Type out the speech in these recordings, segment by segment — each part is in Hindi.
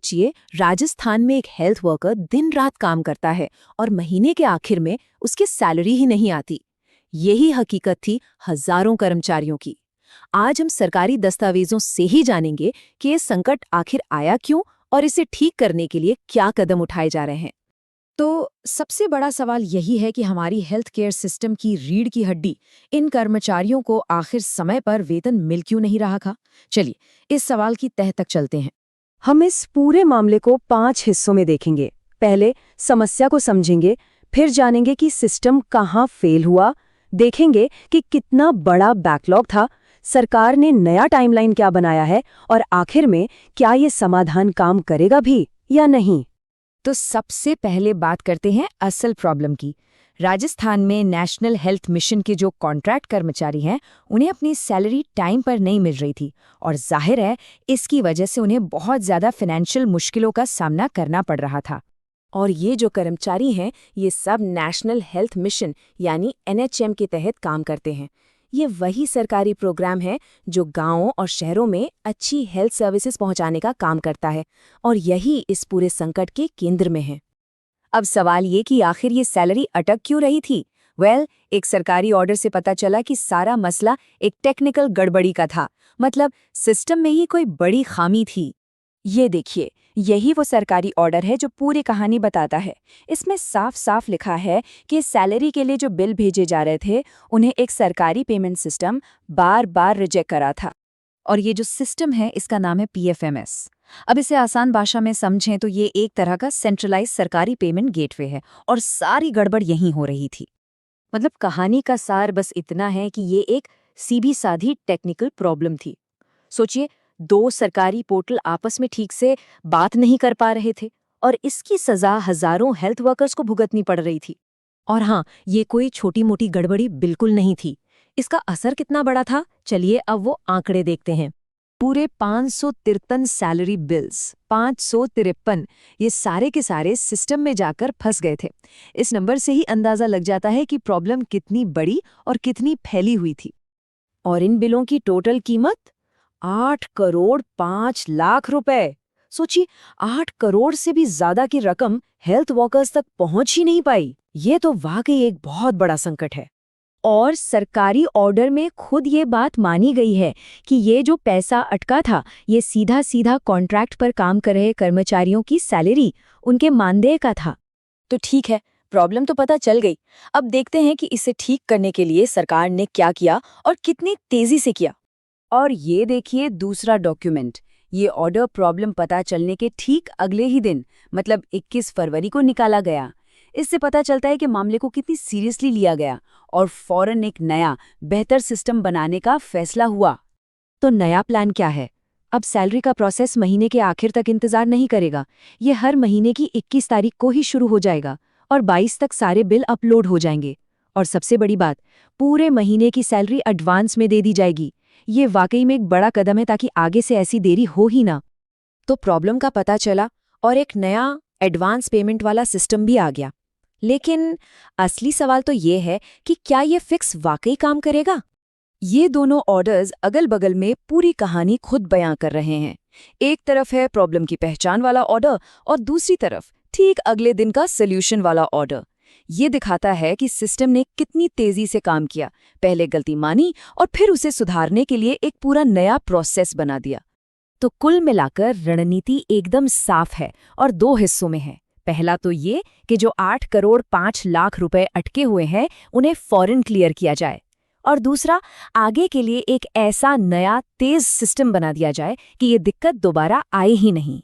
सोचिए, राजस्थान में एक हेल्थ वर्कर दिन रात काम करता है और महीने के आखिर में उसकी सैलरी ही नहीं आती। यही हकीकत थी हजारों कर्मचारियों की। आज हम सरकारी दस्तावेजों से ही जानेंगे कि ये संकट आखिर आया क्यों और इसे ठीक करने के लिए क्या कदम उठाए जा रहे हैं। तो सबसे बड़ा सवाल यही है कि हमारी हेल्थ केयर सिस्टम की रीढ़ की हड्डी इन कर्मचारियों को आखिर समय पर वेतन मिल क्यों नहीं रहा था। चलिए इस सवाल की तह तक चलते हैं। हम इस पूरे मामले को 5 हिस्सों में देखेंगे। पहले समस्या को समझेंगे, फिर जानेंगे कि सिस्टम कहाँ फेल हुआ, देखेंगे कि कितना बड़ा बैकलॉग था, सरकार ने नया टाइमलाइन क्या बनाया है और आखिर में क्या ये समाधान काम करेगा भी या नहीं। तो सबसे पहले बात करते हैं असल प्रॉब्लम की। राजस्थान में नेशनल हेल्थ मिशन के जो कॉन्ट्रैक्ट कर्मचारी हैं उन्हें अपनी सैलरी टाइम पर नहीं मिल रही थी और जाहिर है इसकी वजह से उन्हें बहुत ज़्यादा फाइनेंशियल मुश्किलों का सामना करना पड़ रहा था। और ये जो कर्मचारी हैं, ये सब नेशनल हेल्थ मिशन यानी NHM के तहत काम करते हैं। ये वही सरकारी प्रोग्राम है जो गांवों और शहरों में अच्छी हेल्थ सर्विसेज पहुंचाने का काम करता है और यही इस पूरे संकट के केंद्र में है। अब सवाल ये कि आखिर ये सैलरी अटक क्यों रही थी। एक सरकारी ऑर्डर से पता चला कि सारा मसला एक टेक्निकल गड़बड़ी का था, मतलब सिस्टम में ही कोई बड़ी खामी थी। ये देखिए, यही वो सरकारी ऑर्डर है जो पूरी कहानी बताता है। इसमें साफ साफ लिखा है कि सैलरी के लिए जो बिल भेजे जा रहे थे उन्हें एक सरकारी पेमेंट सिस्टम बार बार रिजेक्ट करा था। और ये जो सिस्टम है इसका नाम है PFMS। अब इसे आसान भाषा में समझें तो ये एक तरह का सेंट्रलाइज सरकारी पेमेंट गेटवे है और सारी गड़बड़ यहीं हो रही थी। मतलब कहानी का सार बस इतना है कि ये एक सीधी साधी टेक्निकल प्रॉब्लम थी। सोचिए, 2 सरकारी पोर्टल आपस में ठीक से बात नहीं कर पा रहे थे और इसकी सजा हजारों हेल्थ वर्कर्स को भुगतनी पड़ रही थी। और हाँ, ये कोई छोटी मोटी गड़बड़ी बिल्कुल नहीं थी। इसका असर कितना बड़ा था, चलिए अब वो आंकड़े देखते हैं। पूरे 553 सैलरी बिल्स, 553, ये सारे के सारे सिस्टम में जाकर फंस गए थे। इस नंबर से ही अंदाजा लग जाता है कि प्रॉब्लम कितनी बड़ी और कितनी फैली हुई थी। और इन बिलों की टोटल कीमत 8 करोड़ 5 लाख रुपए। सोचिए, 8 करोड़ से भी ज्यादा की रकम हेल्थ वर्कर्स तक पहुंच ही नहीं पाई। ये तो वाकई एक बहुत बड़ा संकट है। और सरकारी ऑर्डर में खुद ये बात मानी गई है कि ये जो पैसा अटका था ये सीधा सीधा कॉन्ट्रैक्ट पर काम कर रहे कर्मचारियों की सैलरी, उनके मानदेय का था। तो ठीक है, प्रॉब्लम तो पता चल गई। अब देखते हैं कि इसे ठीक करने के लिए सरकार ने क्या किया और कितनी तेजी से किया। और ये देखिए दूसरा डॉक्यूमेंट। ये ऑर्डर प्रॉब्लम पता चलने के ठीक अगले ही दिन, मतलब 21 फरवरी को निकाला गया। इससे पता चलता है कि मामले को कितनी सीरियसली लिया गया और फौरन एक नया बेहतर सिस्टम बनाने का फैसला हुआ। तो नया प्लान क्या है? अब सैलरी का प्रोसेस महीने के आखिर तक इंतजार नहीं करेगा। ये हर महीने की 21 तारीख को ही शुरू हो जाएगा और 22 तक सारे बिल अपलोड हो जाएंगे। और सबसे बड़ी बात, पूरे महीने की सैलरी एडवांस में दे दी जाएगी। ये वाकई में एक बड़ा कदम है ताकि आगे से ऐसी देरी हो ही ना। तो प्रॉब्लम का पता चला और एक नया एडवांस पेमेंट वाला सिस्टम भी आ गया। लेकिन असली सवाल तो ये है कि क्या ये फिक्स वाकई काम करेगा? ये दोनों ऑर्डर्स अगल बगल में पूरी कहानी खुद बयां कर रहे हैं। एक तरफ है प्रॉब्लम की पहचान वाला ऑर्डर और दूसरी तरफ ठीक अगले दिन का सॉल्यूशन वाला ऑर्डर। ये दिखाता है कि सिस्टम ने कितनी तेजी से काम किया, पहले गलती मानी और फिर उसे सुधारने के लिए एक पूरा नया प्रोसेस बना दिया। तो कुल मिलाकर रणनीति एकदम साफ है और 2 हिस्सों में है। पहला तो ये कि जो 8 करोड़ 5 लाख रुपए अटके हुए हैं उन्हें फौरन क्लियर किया जाए, और दूसरा, आगे के लिए एक ऐसा नया तेज सिस्टम बना दिया जाए कि ये दिक्कत दोबारा आए ही नहीं।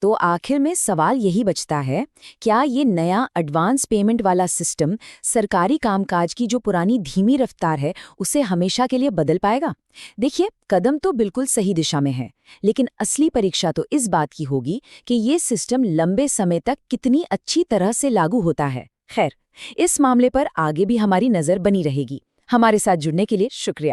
तो आखिर में सवाल यही बचता है, क्या ये नया एडवांस पेमेंट वाला सिस्टम सरकारी कामकाज की जो पुरानी धीमी रफ्तार है उसे हमेशा के लिए बदल पाएगा? देखिए, कदम तो बिल्कुल सही दिशा में है, लेकिन असली परीक्षा तो इस बात की होगी कि ये सिस्टम लंबे समय तक कितनी अच्छी तरह से लागू होता है। खैर, इस मामले पर आगे भी हमारी नज़र बनी रहेगी। हमारे साथ जुड़ने के लिए शुक्रिया।